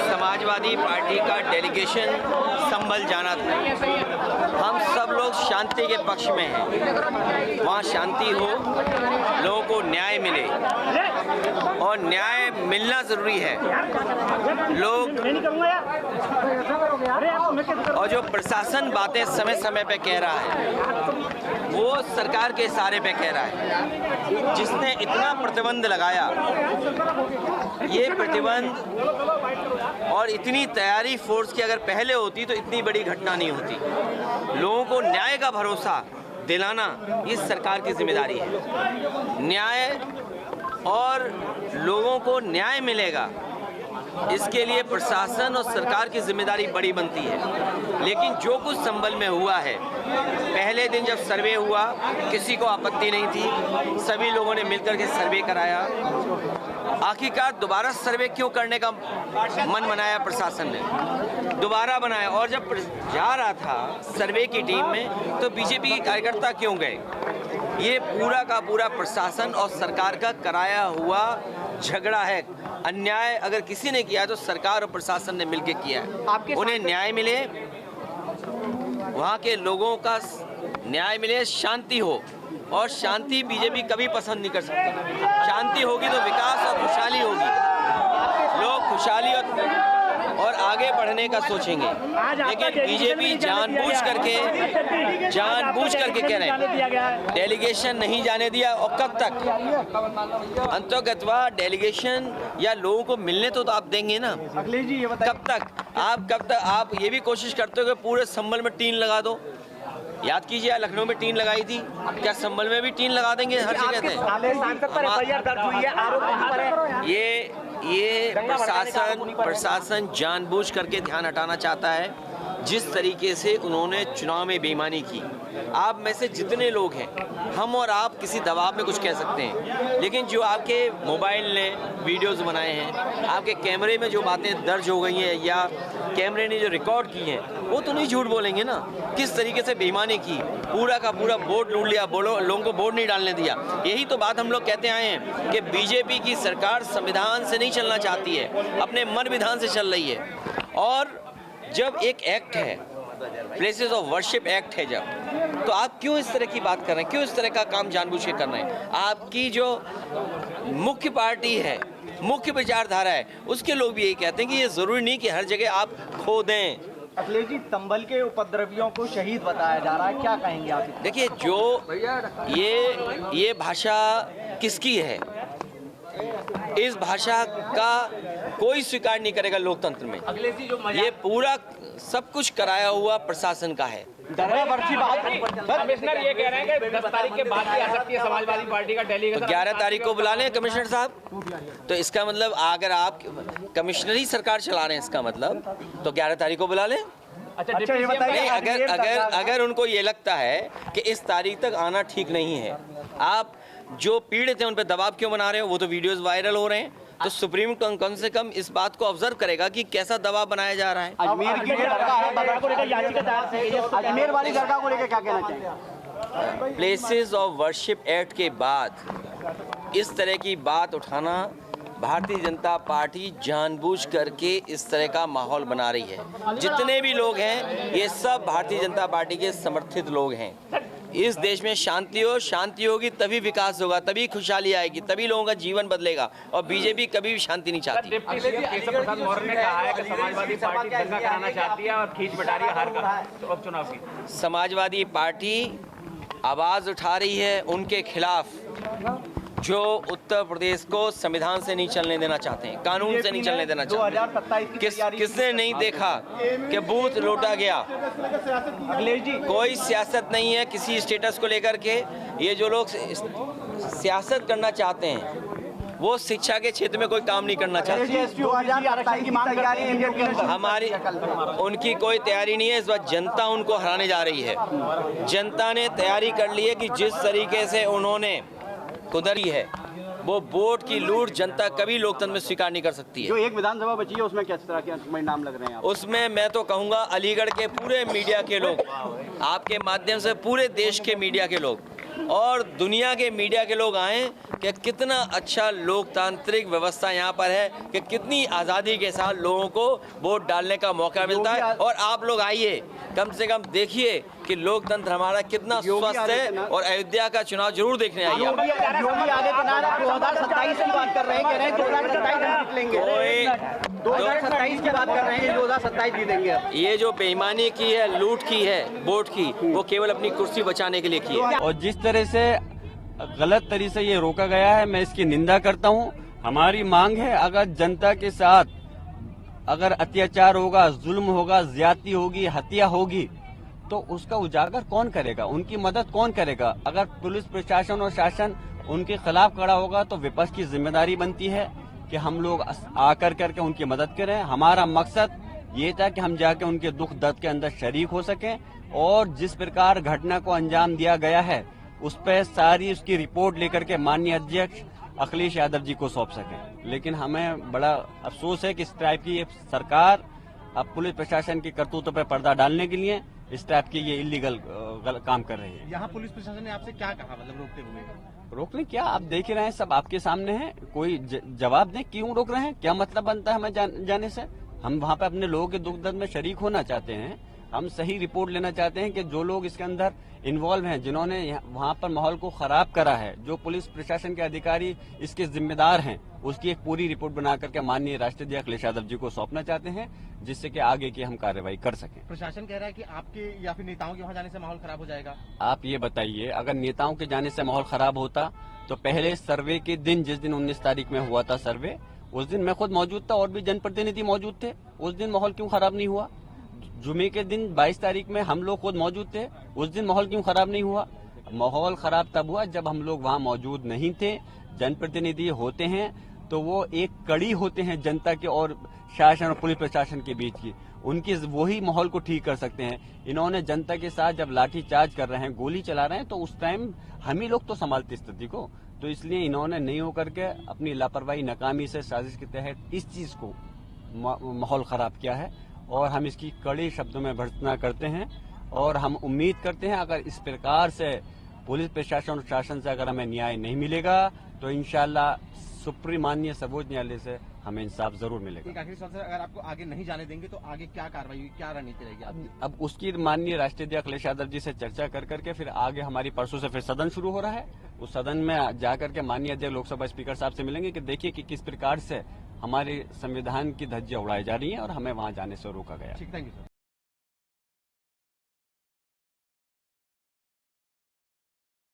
Samajwadi party का delegation संभल जाना था। हम सब लोग शांति के पक्ष में हैं, वहाँ शांति हो, लोगों को न्याय मिले और न्याय मिलना ज़रूरी है। लोग और जो प्रशासन बातें समय समय पे कह रहा है वो सरकार के इशारे पे कह रहा है। जिसने इतना प्रतिबंध लगाया, ये प्रतिबंध और इतनी तैयारी फोर्स की अगर पहले होती तो इतनी बड़ी घटना नहीं होती। लोगों को न्याय का भरोसा दिलाना इस सरकार की जिम्मेदारी है। न्याय और लोगों को न्याय मिलेगा, इसके लिए प्रशासन और सरकार की जिम्मेदारी बड़ी बनती है। लेकिन जो कुछ संभल में हुआ है, पहले दिन जब सर्वे हुआ किसी को आपत्ति नहीं थी, सभी लोगों ने मिलकर के सर्वे कराया। आखिरकार दोबारा सर्वे क्यों करने का मन बनाया प्रशासन ने, दोबारा बनाया। और जब जा रहा था सर्वे की टीम में तो बीजेपी के कार्यकर्ता क्यों गए? ये पूरा का पूरा प्रशासन और सरकार का कराया हुआ झगड़ा है। अन्याय अगर किसी ने किया है तो सरकार और प्रशासन ने मिलकर किया है। उन्हें न्याय मिले, वहाँ के लोगों का न्याय मिले, शांति हो। और शांति बीजेपी कभी पसंद नहीं कर सकती। शांति होगी तो विकास और खुशहाली होगी, लोग खुशहाली और आगे बढ़ने का सोचेंगे। लेकिन बीजेपी जानबूझ करके कह रहे हैं डेलीगेशन नहीं जाने दिया। और कब तक अंतर्गतवा डेलीगेशन या लोगों को मिलने तो आप देंगे ना? कब तक आप ये भी कोशिश करते हो कि पूरे संभल में टीन लगा दो? याद कीजिए, लखनऊ में टीन लगाई थी, क्या संभल में भी टीन लगा देंगे? हर जगह ये प्रशासन जानबूझ करके ध्यान हटाना चाहता है। जिस तरीके से उन्होंने चुनाव में बेईमानी की, आप में से जितने लोग हैं, हम और आप किसी दबाव में कुछ कह सकते हैं, लेकिन जो आपके मोबाइल ने वीडियोस बनाए हैं, आपके कैमरे में जो बातें दर्ज हो गई हैं या कैमरे ने जो रिकॉर्ड की हैं, वो तो नहीं झूठ बोलेंगे ना। किस तरीके से बेईमानी की, पूरा का पूरा वोट लूट लिया, लोगों को वोट नहीं डालने दिया। यही तो बात हम लोग कहते आए हैं कि बीजेपी की सरकार संविधान से नहीं चलना चाहती है, अपने मन विधान से चल रही है। और जब एक एक्ट है, प्लेसेस ऑफ वर्शिप एक्ट है जब, तो आप क्यों इस तरह की बात कर रहे हैं? क्यों इस तरह का काम जानबूझ के कर रहे हैं? आपकी जो मुख्य पार्टी है, मुख्य विचारधारा है, उसके लोग भी यही कहते हैं कि ये ज़रूरी नहीं कि हर जगह आप खो दें। अखिलेश जी, संभल के उपद्रवियों को शहीद बताया जा रहा है, क्या कहेंगे आप? देखिए, जो ये भाषा किसकी है? इस भाषा का कोई स्वीकार नहीं करेगा लोकतंत्र में। ये पूरा सब कुछ कराया हुआ प्रशासन का है। कमिश्नर ये कह रहे हैं कि 10 तारीख के बाद भी आ सकती है समाजवादी पार्टी का डेलीगेशन। तो 11 तारीख को बुला लें कमिश्नर साहब। तो इसका मतलब अगर आप कमिश्नरी सरकार चला रहे हैं, इसका मतलब तो 11 तारीख को बुला लें। अच्छा, नहीं, अगर उनको ये लगता है कि इस तारीख तक आना ठीक नहीं है, आप जो पीड़ित हैं उन पर दबाव क्यों बना रहे हो? वो तो वीडियोस वायरल हो रहे हैं। तो सुप्रीम कम से कम इस बात को ऑब्जर्व करेगा कि कैसा दबाव बनाया जा रहा है। अजमेर की दरगाह है, अजमेर वाली दरगाह को लेकर क्या कहना चाहिए? प्लेसेस ऑफ वर्शिप एक्ट के बाद इस तरह की बात उठाना, भारतीय जनता पार्टी जानबूझ करके इस तरह का माहौल बना रही है। जितने भी लोग हैं ये सब भारतीय जनता पार्टी के समर्थित लोग हैं। इस देश में शांति होगी तभी विकास होगा, तभी खुशहाली आएगी, तभी लोगों का जीवन बदलेगा। और बीजेपी कभी भी शांति नहीं चाहती। डिप्टी सीएम केशव प्रसाद मौर्य ने कहा है कि समाजवादी पार्टी दंगा कराना चाहती है और खींच बिठा रही है हार का उपचुनाव की। समाजवादी पार्टी आवाज़ उठा रही है उनके खिलाफ जो उत्तर प्रदेश को संविधान से नहीं चलने देना चाहते हैं, कानून से नहीं चलने देना चाहते। किसने नहीं देखा कि बूथ लूटा गया? कोई सियासत नहीं है किसी स्टेटस को लेकर के। ये जो लोग सियासत करना चाहते हैं वो शिक्षा के क्षेत्र में कोई काम नहीं करना चाहते। हमारी उनकी कोई तैयारी नहीं है। इस बार जनता उनको हराने जा रही है। जनता ने तैयारी कर ली है कि जिस तरीके से उन्होंने कुदरी है, वो वोट की लूट जनता कभी लोकतंत्र में स्वीकार नहीं कर सकती है। जो एक विधानसभा बची है उसमें किस तरह के परिणाम लग रहे हैं? उसमें मैं तो कहूँगा अलीगढ़ के पूरे मीडिया के लोग, आपके माध्यम से पूरे देश के मीडिया के लोग और दुनिया के मीडिया के लोग आएँ कि कितना अच्छा लोकतांत्रिक व्यवस्था यहाँ पर है, कि कितनी आज़ादी के साथ लोगों को वोट डालने का मौका मिलता है। और आप लोग आइए, कम से कम देखिए कि लोकतंत्र हमारा कितना स्वस्थ है, और अयोध्या का चुनाव जरूर देखने आइए। योगी आदित्यनाथ 2027 की बात कर रहे हैं, कह रहे हैं 2027 हम जीतेंगे। 2027 की बात कर रहे हैं, 2027 जीतेंगे। ये जो बेईमानी की है, लूट की है वोट की, वो केवल अपनी कुर्सी बचाने के लिए की है। और जिस तरह से गलत तरीके से ये रोका गया है, मैं इसकी निंदा करता हूँ। हमारी मांग है, अगर जनता के साथ अगर अत्याचार होगा, जुल्म होगा, ज्यादती होगी, हत्या होगी, तो उसका उजागर कौन करेगा, उनकी मदद कौन करेगा? अगर पुलिस प्रशासन और शासन उनके खिलाफ खड़ा होगा तो विपक्ष की जिम्मेदारी बनती है कि हम लोग आकर करके उनकी मदद करें। हमारा मकसद ये था कि हम जाके उनके दुख दर्द के अंदर शरीक हो सकें, और जिस प्रकार घटना को अंजाम दिया गया है उस पर सारी उसकी रिपोर्ट लेकर के माननीय अध्यक्ष अखिलेश यादव जी को सौंप सकें। लेकिन हमें बड़ा अफसोस है कि इस टाइप की सरकार अब पुलिस प्रशासन की करतूतों पर पर्दा डालने के लिए इस टाइप की ये इलीगल काम कर रही है। यहाँ पुलिस प्रशासन ने आपसे क्या कहा, मतलब रोकते हुए? रोकने क्या, आप देख ही रहे हैं, सब आपके सामने है। कोई जवाब दें, क्यों रोक रहे हैं, क्या मतलब बनता है हमें जाने से? हम वहाँ पे अपने लोगों के दुख दर्द में शरीक होना चाहते हैं। हम सही रिपोर्ट लेना चाहते हैं कि जो लोग इसके अंदर इन्वॉल्व हैं, जिन्होंने वहाँ पर माहौल को खराब करा है, जो पुलिस प्रशासन के अधिकारी इसके जिम्मेदार हैं, उसकी एक पूरी रिपोर्ट बना करके माननीय राष्ट्रीय अध्यक्ष अखिलेश यादव जी को सौंपना चाहते हैं, जिससे कि आगे की हम कार्रवाई कर सकें। प्रशासन कह रहा है कि आपके या फिर नेताओं के वहाँ जाने से माहौल खराब हो जाएगा। आप ये बताइए, अगर नेताओं के जाने से माहौल खराब होता तो पहले सर्वे के दिन, जिस दिन 19 तारीख में हुआ था सर्वे, उस दिन मैं खुद मौजूद था और भी जनप्रतिनिधि मौजूद थे। उस दिन माहौल क्यों खराब नहीं हुआ? जुमे के दिन 22 तारीख में हम लोग खुद मौजूद थे, उस दिन माहौल क्यों खराब नहीं हुआ? माहौल खराब तब हुआ जब हम लोग वहाँ मौजूद नहीं थे। जनप्रतिनिधि होते हैं तो वो एक कड़ी होते हैं जनता के और शासन और पुलिस प्रशासन के बीच की, उनकी वही माहौल को ठीक कर सकते हैं। इन्होंने जनता के साथ जब लाठीचार्ज कर रहे हैं, गोली चला रहे हैं, तो उस टाइम हम ही लोग तो संभालते स्थिति को, तो इसलिए इन्होंने नहीं होकर के अपनी लापरवाही, नाकामी से, साजिश के तहत इस चीज को माहौल खराब किया है, और हम इसकी कड़े शब्दों में भर्त्सना करते हैं। और हम उम्मीद करते हैं अगर इस प्रकार से पुलिस प्रशासन और शासन से अगर हमें न्याय नहीं मिलेगा तो इंशाल्लाह सुप्रीम माननीय सर्वोच्च न्यायालय से हमें इंसाफ जरूर मिलेगा। एक आखिरी सवाल सर, अगर आपको आगे नहीं जाने देंगे तो आगे क्या कार्रवाई होगी, क्या रणनीति रहेगी आपकी? अब उसकी माननीय राष्ट्रीय अध्यक्ष अखिलेश यादव जी से चर्चा कर करके फिर आगे हमारी परसों से फिर सदन शुरू हो रहा है। उस सदन में जाकर के माननीय अध्यक्ष लोकसभा स्पीकर साहब से मिलेंगे कि देखिए कि किस प्रकार से हमारे संविधान की धज्जियां उड़ाई जा रही हैं और हमें वहां जाने से रोका गया। ठीक, थैंक यू सर।